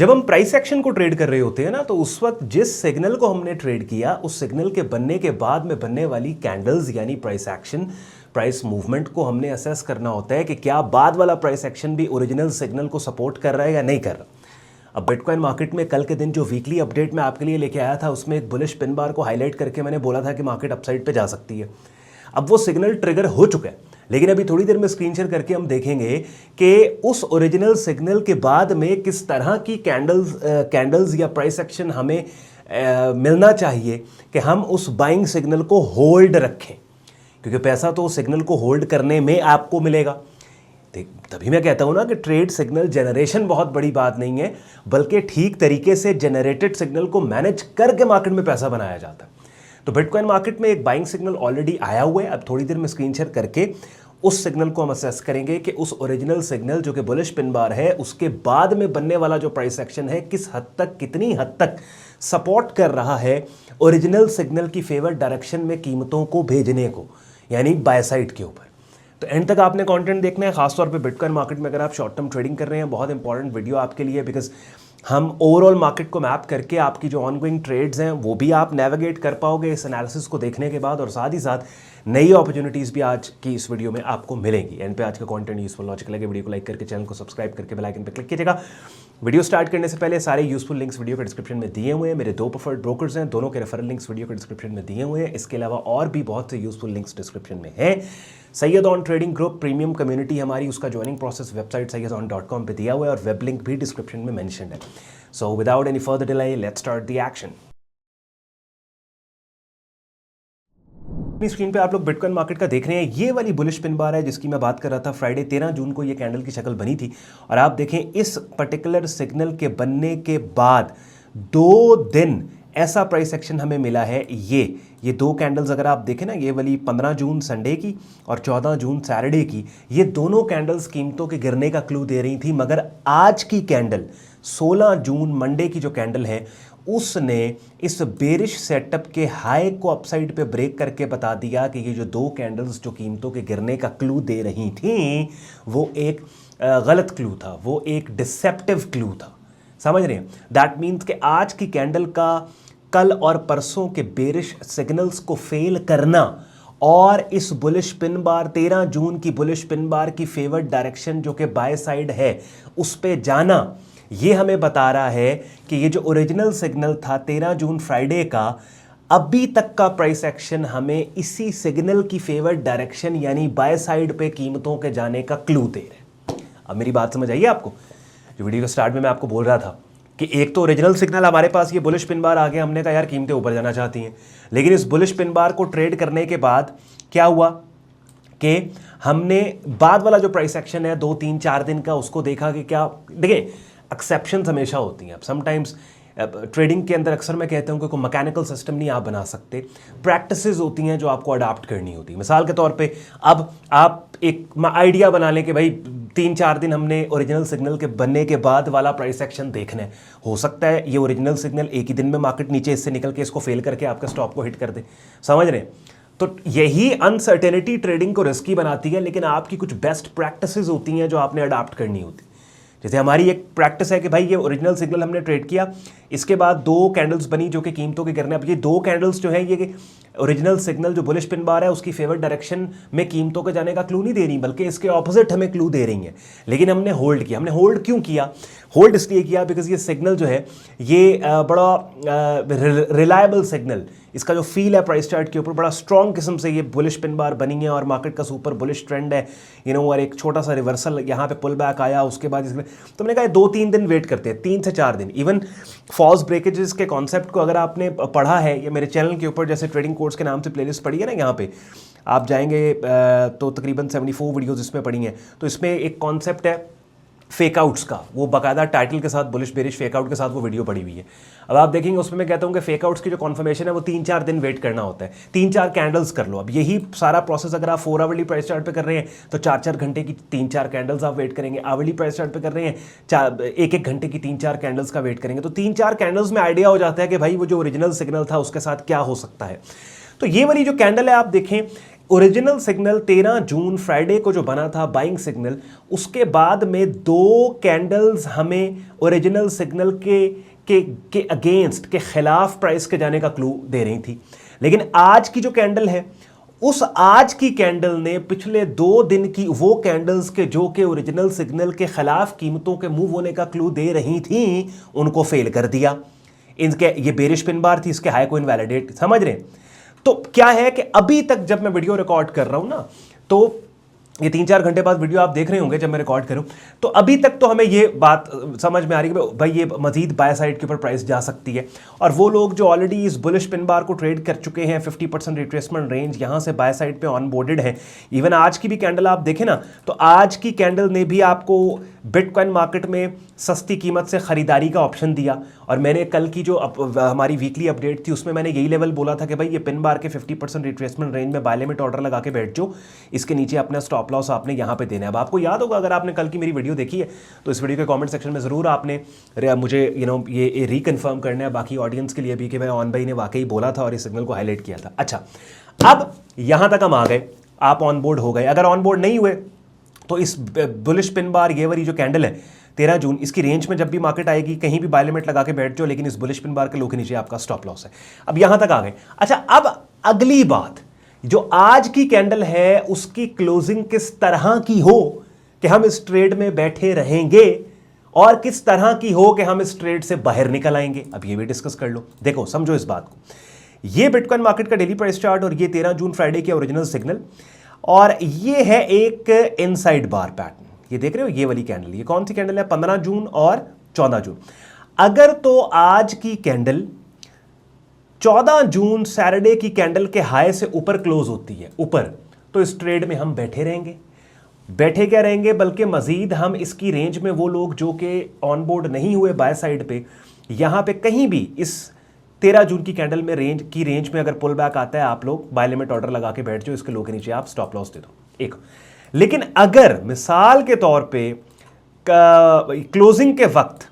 जब हम price action को ट्रेड कर रहे होते हैं ना, तो उस वक्त जिस सिग्नल को हमने ट्रेड किया उस सिग्नल के बनने के बाद में बनने वाली कैंडल्स यानी प्राइस एक्शन, प्राइस मूवमेंट को हमने असेस करना होता है कि क्या बाद वाला प्राइस एक्शन भी ओरिजिनल सिग्नल को सपोर्ट कर रहा है या नहीं कर रहा। अब बिटकॉइन मार्केट में कल के दिन जो वीकली अपडेट मैं आपके लिए लेके आया था उसमें एक बुलिश पिन बार को हाईलाइट करके मैंने बोला था कि मार्केट अपसाइड पे जा सकती है। अब वो सिग्नल ट्रिगर हो चुका है, लेकिन अभी थोड़ी देर में स्क्रीन शेयर करके हम देखेंगे कि उस ओरिजिनल सिग्नल के बाद में किस तरह की कैंडल्स या प्राइस एक्शन हमें मिलना चाहिए कि हम उस बाइंग सिग्नल को होल्ड रखें, क्योंकि पैसा तो सिग्नल को होल्ड करने में आपको मिलेगा। तभी मैं कहता हूं ना कि ट्रेड सिग्नल जनरेशन बहुत बड़ी बात नहीं है, बल्कि ठीक तरीके से जनरेटेड सिग्नल को मैनेज करके मार्केट में पैसा बनाया जाता है। तो बिटकॉइन मार्केट में एक बाइंग सिग्नल ऑलरेडी आया हुआ है। अब थोड़ी देर में स्क्रीन शेयर करके उस सिग्नल को हम असेस करेंगे कि उस ओरिजिनल सिग्नल जो कि बुलिश पिन बार है उसके बाद में बनने वाला जो प्राइस एक्शन है किस हद तक, कितनी हद तक सपोर्ट कर रहा है ओरिजिनल सिग्नल की फेवर डायरेक्शन में कीमतों को भेजने को, यानी बाय साइड के ऊपर। तो एंड तक आपने कंटेंट देखना है, खासतौर पे बिटकॉइन मार्केट में अगर आप शॉर्ट टर्म ट्रेडिंग कर रहे हैं। बहुत इंपॉर्टेंट वीडियो आपके लिए, बिकॉज हम ओवरऑल मार्केट को मैप करके आपकी जो ऑनगोइंग ट्रेड्स हैं वो भी आप नेविगेट कर पाओगे इस एनालिसिस को देखने के बाद, और साथ ही साथ नई अपॉर्चुनिटीज़ भी आज की इस वीडियो में आपको मिलेंगी। एंड पे आज का कंटेंट यूजफुल लॉजिकल लगे, वीडियो को लाइक करके चैनल को सब्सक्राइब करके बेल आइकन पर क्लिक कीजिएगा। वीडियो स्टार्ट करने से पहले सारे यूजफुल लिंक्स वीडियो के डिस्क्रिप्शन में दिए हुए हैं। मेरे 2 प्रेफर्ड ब्रोकर्स हैं, दोनों के रेफरल लिंक्स वीडियो के डिस्क्रिप्शन में दिए हुए हैं। इसके अलावा और भी बहुत से यूजफुल लिंक्स डिस्क्रिप्शन में हैं। Syed on trading group premium community हमारी, उसका ज्वाइनिंग प्रोसेस वेबसाइट sayyadon.com पे दिया हुआ है और वेब लिंक भी डिस्क्रिप्शन में मेंशन है। So without any further delay let's start the action. अपनी स्क्रीन पे आप लोग बिटकॉइन मार्केट का देख रहे हैं। ये वाली बुलिश पिन बार है जिसकी मैं बात कर रहा था। फ्राइडे 13 जून को ये कैंडल की शक्ल बनी थी, और आप देखें इस पर्टिकुलर सिग्नल के बनने के बाद 2 दिन ऐसा प्राइस एक्शन हमें मिला है। ये 2 कैंडल्स अगर आप देखें ना, ये वाली 15 जून संडे की और 14 जून सैटरडे की, ये दोनों कैंडल्स कीमतों के गिरने का क्लू दे रही थी। मगर आज की कैंडल 16 जून मंडे की जो कैंडल है उसने इस बेरिश सेटअप के हाई को अपसाइड पे ब्रेक करके बता दिया कि ये जो 2 कैंडल्स जो कीमतों के गिरने का क्लू दे रही थी वो एक गलत क्लू था, वो एक डिसेप्टिव क्लू था। समझ रहे हैं? दैट मीन्स कि आज की कैंडल का कल और परसों के बेरिश सिग्नल्स को फेल करना और इस बुलिश पिन बार 13 जून की बुलिश पिन बार की फेवर्ड डायरेक्शन जो कि बाय साइड है उस पे जाना, ये हमें बता रहा है कि ये जो ओरिजिनल सिग्नल था 13 जून फ्राइडे का, अभी तक का प्राइस एक्शन हमें इसी सिग्नल की फेवर्ड डायरेक्शन यानी बाय साइड पे कीमतों के जाने का क्लू दे रहे हैं। अब मेरी बात समझ आई आपको? जो वीडियो के स्टार्ट में मैं आपको बोल रहा था कि एक तो ओरिजिनल सिग्नल हमारे पास ये बुलिश पिन बार आ गया, हमने कहा यार कीमतें ऊपर जाना चाहती हैं, लेकिन इस बुलिश पिन बार को ट्रेड करने के बाद क्या हुआ कि हमने बाद वाला जो प्राइस एक्शन है 2, 3, 4 दिन का, उसको देखा कि क्या, देखिए एक्सेप्शंस हमेशा होती हैं। अब समटाइम्स ट्रेडिंग के अंदर अक्सर मैं कहता हूँ कि कोई मैकेनिकल सिस्टम नहीं आप बना सकते, प्रैक्टिसेस होती हैं जो आपको अडाप्ट करनी होती है। मिसाल के तौर पे अब आप एक आइडिया बना लें कि भाई 3-4 दिन हमने ओरिजिनल सिग्नल के बनने के बाद वाला प्राइस एक्शन देखना है। हो सकता है ये ओरिजिनल सिग्नल एक ही दिन में मार्केट नीचे इससे निकल के इसको फेल करके आपके स्टॉप को हिट कर दे। समझ रहे हैं? तो यही अनसर्टेनिटी ट्रेडिंग को रिस्की बनाती है, लेकिन आपकी कुछ बेस्ट प्रैक्टिसेस होती हैं जो आपने अडाप्ट करनी होती है। जैसे हमारी एक प्रैक्टिस है कि भाई ये ओरिजिनल सिग्नल हमने ट्रेड किया, इसके बाद 2 कैंडल्स बनी जो कि कीमतों के गिरने। अब ये 2 कैंडल्स जो है ये ओरिजिनल सिग्नल जो बुलिश पिन बार है उसकी फेवर्ड डायरेक्शन में कीमतों के जाने का क्लू नहीं दे रही, बल्कि इसके ऑपोजिट हमें क्लू दे रही हैं। लेकिन हमने होल्ड किया। हमने होल्ड क्यों किया? होल्ड इसलिए किया बिकॉज ये सिग्नल जो है ये बड़ा रिलायबल सिग्नल, इसका जो फील है प्राइस चार्ट के ऊपर बड़ा स्ट्रॉन्ग किस्म से ये बुलिश पिन बार बनी है और मार्केट का सुपर बुलिश ट्रेंड है, और एक छोटा सा रिवर्सल यहाँ पे पुल बैक आया, उसके बाद इसमें तो मैंने कहा 2-3 दिन वेट करते हैं, 3 से 4 दिन। इवन फॉल्स ब्रेकेजेस के कॉन्सेप्ट को अगर आपने पढ़ा है, ये मेरे चैनल के ऊपर जैसे ट्रेडिंग कोर्स के नाम से प्लेलिस्ट पड़ी है ना, यहाँ पे आप जाएंगे तो तकरीबन 74 वीडियोज़ इसमें पड़ी हैं। तो इसमें एक कॉन्सेप्ट है फेकआउट्स का, वो बाकायदा टाइटल के साथ बुलिश बेरिश फेकआउट के साथ वो वीडियो पड़ी हुई है। अब आप देखेंगे उसमें मैं कहता हूँ कि फेकआउट्स की जो कन्फर्मेशन है वो 3-4 दिन वेट करना होता है, 3-4 कैंडल्स कर लो। अब यही सारा प्रोसेस अगर आप 4 आवरली प्राइस चार्ट पे कर रहे हैं तो 4-4 घंटे की 3-4 कैंडल्स आप वेट करेंगे। आवरली प्राइस चार्ट पे कर रहे हैं 1-1 घंटे की 3-4 कैंडल्स का वेट करेंगे। तो 3-4 कैंडल्स में आइडिया हो जाता है कि भाई वो जो ओरिजिनल सिग्नल था उसके साथ क्या हो सकता है। तो ये वाली जो कैंडल है आप देखें, ओरिजिनल सिग्नल 13 जून फ्राइडे को जो बना था बाइंग सिग्नल, उसके बाद में 2 कैंडल्स हमें ओरिजिनल सिग्नल के अगेंस्ट के खिलाफ प्राइस के जाने का क्लू दे रही थी। लेकिन आज की जो कैंडल है, उस आज की कैंडल ने पिछले 2 दिन की वो कैंडल्स के जो के ओरिजिनल सिग्नल के खिलाफ कीमतों के मूव होने का क्लू दे रही थी, उनको फेल कर दिया। इनके ये बेरिश पिन बार थी, इसके हाई को इनवैलिडेट, समझ रहे हैं। तो क्या है कि अभी तक जब मैं वीडियो रिकॉर्ड कर रहा हूं ना, तो ये 3-4 घंटे बाद वीडियो आप देख रहे होंगे जब मैं रिकॉर्ड करूं, तो अभी तक तो हमें ये बात समझ में आ रही है कि भाई ये मजीद बाय साइड के ऊपर प्राइस जा सकती है। और वो लोग जो ऑलरेडी इस बुलिश पिन बार को ट्रेड कर चुके हैं, 50% रिट्रेसमेंट रेंज यहां से बाय साइड पे ऑन बोर्डेड है। इवन आज की भी कैंडल आप देखें ना, तो आज की कैंडल ने भी आपको बिटकॉइन मार्केट में सस्ती कीमत से खरीदारी का ऑप्शन दिया। और मैंने कल की जो हमारी वीकली अपडेट थी, उसमें मैंने यही लेवल बोला था कि भाई ये पिन बार के 50% रिट्रेसमेंट रेंज में बाय लिमिट ऑर्डर लगा के बैठ जाओ, इसके नीचे अपना स्टॉप लॉस आपने यहां पे देना है। अब आपको याद होगा, अगर आपने कल की मेरी वीडियो देखी है तो इस वीडियो के कमेंट सेक्शन में जरूर आपने मुझे ये रिकन्फर्म करना है बाकी ऑडियंस के लिए भी कि भाई ऑन भाई ने वाकई बोला था और इस सिग्नल को हाईलाइट किया था। अच्छा, अब यहां तक हम आ गए, आप ऑन बोर्ड हो गए। अगर ऑन बोर्ड नहीं हुए तो इस बुलिश पिन बार ये वाली जो कैंडल है 13 जून, इसकी रेंज में जब भी मार्केट आएगी कहीं भी बाय लिमिट लगा के बैठ जाओ, लेकिन इस बुलिश पिन बार के लो के नीचे आपका स्टॉप लॉस है। अब यहां तक आ गए। अच्छा, अब अगली बात, जो आज की कैंडल है उसकी क्लोजिंग किस तरह की हो कि हम इस ट्रेड में बैठे रहेंगे, और किस तरह की हो कि हम इस ट्रेड से बाहर निकल आएंगे, अब ये भी डिस्कस कर लो। देखो, समझो इस बात को। ये बिटकॉइन मार्केट का डेली प्राइस चार्ट और ये 13 जून फ्राइडे के ओरिजिनल सिग्नल, और ये है एक इनसाइड बार पैटर्न। ये देख रहे हो, ये वाली कैंडल, ये कौन सी कैंडल है? 15 जून और 14 जून। अगर तो आज की कैंडल 14 जून सैटरडे की कैंडल के हाई से ऊपर क्लोज होती है, ऊपर, तो इस ट्रेड में हम बैठे रहेंगे। बैठे क्या रहेंगे, बल्कि मजीद हम इसकी रेंज में, वो लोग जो कि ऑन बोर्ड नहीं हुए बाय साइड पे, यहां पे कहीं भी इस 13 जून की कैंडल में रेंज में अगर पुल बैक आता है, आप लोग बाय लिमिट ऑर्डर लगा के बैठ जाओ, इसके लो के नीचे आप स्टॉप लॉस दे दो। एक, लेकिन अगर मिसाल के तौर पे क्लोजिंग के वक्त,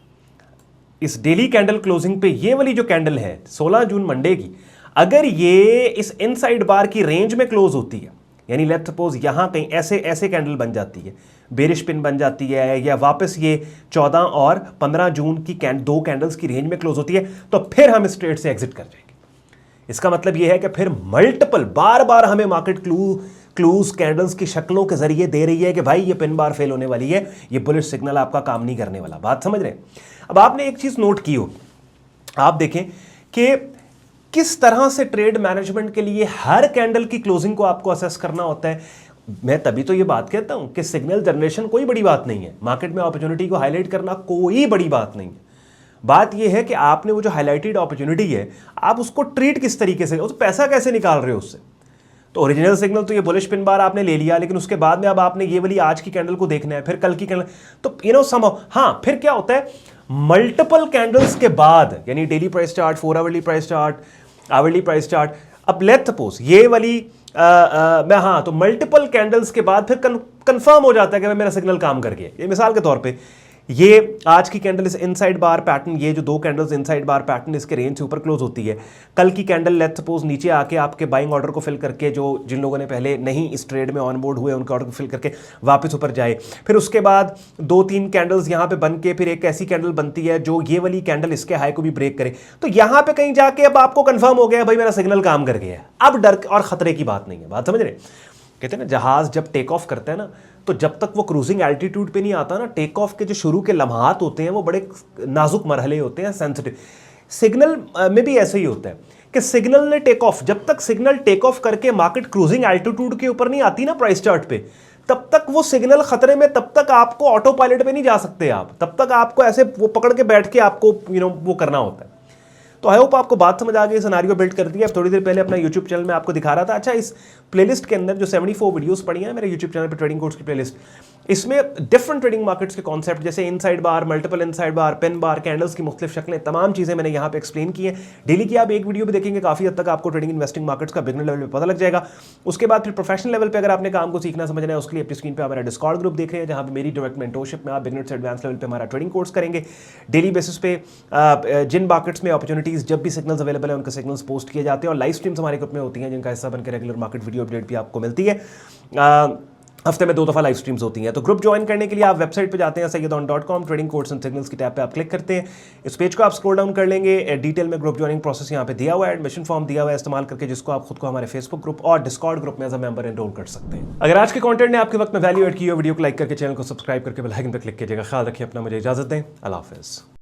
इस डेली कैंडल क्लोजिंग पे ये वाली जो कैंडल है 16 जून मंडे की, अगर ये इस इनसाइड बार की रेंज में क्लोज होती है, यानी लेट्स सपोज यहां कहीं ऐसे कैंडल बन जाती है, बेरिश पिन बन जाती है, या वापस ये 14 और 15 जून की 2 कैंडल्स की रेंज में क्लोज होती है, तो फिर हम इस ट्रेड से एग्जिट कर जाएंगे। इसका मतलब यह है कि फिर मल्टीपल बार बार हमें मार्केट क्लूज कैंडल्स की शक्लों के जरिए दे रही है कि भाई ये पिन बार फेल होने वाली है, ये बुलिश सिग्नल आपका काम नहीं करने वाला। बात समझ रहे हैं? अब आपने एक चीज नोट की हो, आप देखें कि किस तरह से ट्रेड मैनेजमेंट के लिए हर कैंडल की क्लोजिंग को आपको असेस करना होता है। मैं तभी तो ये बात कहता हूं कि सिग्नल जनरेशन कोई बड़ी बात नहीं है, मार्केट में अपॉर्चुनिटी को हाईलाइट करना कोई बड़ी बात नहीं है। बात यह है कि आपने वो जो हाईलाइटेड अपॉर्चुनिटी है, आप उसको ट्रीट किस तरीके से, उस पैसा कैसे निकाल रहे हो उससे। तो ओरिजिनल सिग्नल तो ये बुलिश पिन बार आपने ले लिया, लेकिन उसके बाद में अब आपने ये वाली आज की कैंडल को देखना है, फिर कल की कैंडल, तो समहाउ हाँ, फिर क्या होता है, मल्टीपल कैंडल्स के बाद, यानी daily price chart, 4 hourly price chart, hourly price chart, अब लेट्स सपोज ये वाली तो मल्टीपल कैंडल्स के बाद फिर कंफर्म हो जाता है कि मेरा सिग्नल काम कर गया। ये मिसाल के तौर पे ये आज की कैंडल इस इनसाइड बार पैटर्न, ये जो 2 कैंडल्स इनसाइड बार पैटर्न, इसके रेंज से ऊपर क्लोज होती है। कल की कैंडल लेट्स सपोज नीचे आके आपके बाइंग ऑर्डर को फिल करके, जिन लोगों ने पहले नहीं इस ट्रेड में ऑन बोर्ड हुए उनके ऑर्डर को फिल करके वापस ऊपर जाए। फिर उसके बाद 2-3 कैंडल्स यहाँ पे बन के फिर एक ऐसी कैंडल बनती है जो ये वाली कैंडल इसके हाई को भी ब्रेक करे। तो यहाँ पे कहीं जाके अब आपको कंफर्म हो गया भाई मेरा सिग्नल काम कर गया है, अब डर और खतरे की बात नहीं है। बात समझ रहे? कहते हैं ना, जहाज जब टेक ऑफ करता है ना, तो जब तक वो क्रूजिंग एल्टीट्यूड पे नहीं आता ना, टेक ऑफ के जो शुरू के लम्हात होते हैं वो बड़े नाजुक मरहले होते हैं, सेंसिटिव। सिग्नल में भी ऐसे ही होता है कि सिग्नल ने टेक ऑफ, जब तक सिग्नल टेक ऑफ करके मार्केट क्रूजिंग एल्टीट्यूड के ऊपर नहीं आती ना प्राइस चार्ट पे, तब तक वो सिग्नल खतरे में, तब तक आपको ऑटो पायलट पे नहीं जा सकते आप, तब तक आपको ऐसे वो पकड़ के बैठ के आपको वो करना होता है। तो आई होप आपको बात समझ आ गई, सिनेरियो बिल्ड कर दिया। अब थोड़ी देर पहले अपना यूट्यूब चैनल में आपको दिखा रहा था। अच्छा, इस प्लेलिस्ट के अंदर जो 74 वीडियोस पड़ी हैं मेरे यूट्यूब चैनल पे, ट्रेडिंग कोर्स की प्लेलिस्ट, इसमें डिफरेंट ट्रेडिंग मार्केट्स के कॉन्सेप्ट जैसे इनसाइड बार, मल्टीपल इनसाइड बार, पेन बार, कैंडल्स की मुख्तलिफ शक्लें, तमाम चीज़ें मैंने यहाँ पे एक्सप्लेन की हैं। डेली की आप एक वीडियो भी देखेंगे, काफ़ी हद तक आपको ट्रेडिंग इन्वेस्टिंग मार्केट्स का बिगनर लेवल पे पता लग जाएगा। उसके बाद फिर प्रोफेशनल लेवल पे अगर आपने काम को सीखना समझना है, उसके लिए अपनी स्क्रीन पे हमारा डिस्कॉर्ड ग्रुप देख रहे हैं, जहाँ पे मेरी डायरेक्ट मेंटरशिप में आप बिगनर से एडवांस लेवल पे हमारा ट्रेडिंग कोर्स करेंगे। डेली बेसिस पे जिन मार्केट्स में अपॉर्चुनिटीज़ जब भी सिग्नल्स अवेलेबल है उनके सिग्नल्स पोस्ट किए जाते हैं, और लाइव स्ट्रीम्स हमारे ग्रुप में होती हैं जिनका हिस्सा बनकर रेगुलर मार्केट वीडियो अपडेट भी आपको मिलती है। हफ्ते में 2 दफ़ा लाइव स्ट्रीम्स होती हैं। तो ग्रुप ज्वाइन करने के लिए आप वेबसाइट पे जाते हैं sayyedon.com, trading course and signals की टैब पे आप क्लिक करते हैं। इस पेज को आप स्क्रॉल डाउन कर लेंगे, डिटेल में ग्रुप ज्वाइनिंग प्रोसेस यहाँ पे दिया हुआ है, एडमिशन फॉर्म दिया हुआ है इस्तेमाल करके, जिसको आप खुद को हमारे फेसबुक ग्रुप और डिस्कॉर्ड ग्रुप में एज अ मेंबर एनरोल कर सकते हैं। अगर आज के कंटेंट ने आपके वक्त में वैल्यू एड की हो, वीडियो को लाइक करके चैनल को सब्सक्राइब करके बेल आइकन पर क्लिक कीजिएगा। ख्याल रखिए अपना, मुझे इजाजत दें। अल्लाह हाफिज़।